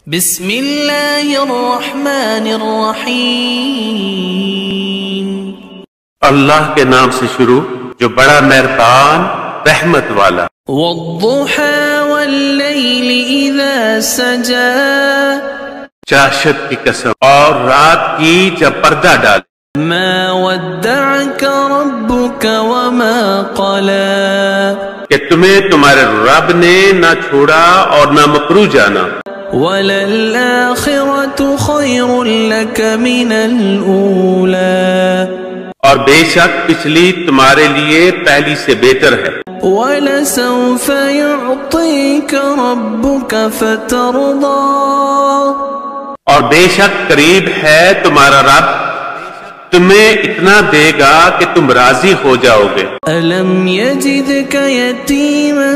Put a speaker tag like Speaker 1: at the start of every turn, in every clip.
Speaker 1: بسم اللہ الرحمن الرحیم۔
Speaker 2: اللہ کے نام سے شروع جو بڑا مہربان رحمت والا۔
Speaker 1: والضحى واللیل اذا سجا،
Speaker 2: چاشت کی قسم اور رات کی جب پردہ ڈالے۔
Speaker 1: ما ودعك ربك وما قلى،
Speaker 2: کہ تمہیں تمہارے رب نے نہ چھوڑا اور نہ مکرو جانا۔
Speaker 1: وَلَلْآخِرَةُ خَيْرٌ لَكَ مِنَ الْأُولَى،
Speaker 2: اور بے شک پچھلی تمہارے لیے پہلی سے بہتر ہے۔
Speaker 1: وَلَسَوْفَ يُعْطِيكَ رَبُّكَ فَتَرْضَى،
Speaker 2: اور بے شک قریب ہے تمہارا رب تمہیں اتنا دے گا کہ تم راضی ہو جاؤ گے۔
Speaker 1: أَلَمْ يَجِدْكَ يَتِيمًا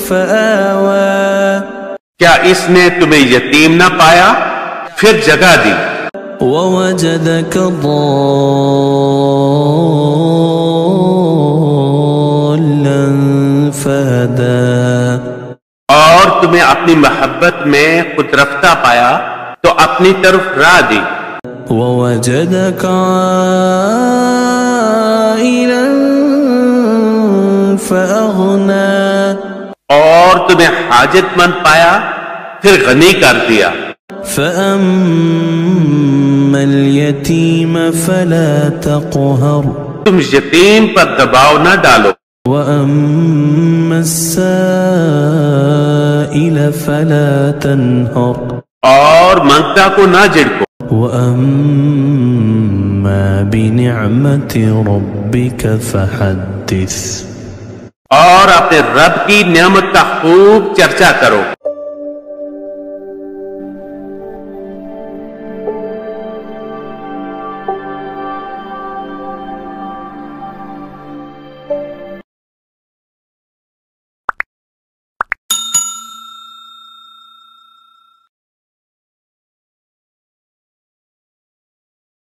Speaker 1: فَآوَى،
Speaker 2: کیا اس نے تمہیں یتیم نہ پایا پھر جگہ دی۔
Speaker 1: وَوَجَدَكَ ضَالًّا فَهَدَى،
Speaker 2: اور تمہیں اپنی محبت میں خود رفتہ پایا تو اپنی طرف راہ دی۔
Speaker 1: وَوَجَدَكَ عَائِلًا فَأَغْنَى،
Speaker 2: اور تمہیں حاجت مند پایا پھر غنی کر دیا۔
Speaker 1: فَأَمَّا الْيَتِيمَ فَلَا تَقْهَرْ،
Speaker 2: تم یتیم پر دباؤ نہ ڈالو۔
Speaker 1: وَأَمَّا السَّائِلَ فَلَا تَنْهَرْ،
Speaker 2: اور منگتا کو نہ جھڑکو۔
Speaker 1: وَأَمَّا بِنِعْمَةِ رَبِّكَ فَحَدِّثْ،
Speaker 2: اور اپنے رب کی نعمت کا خوب چرچا کرو۔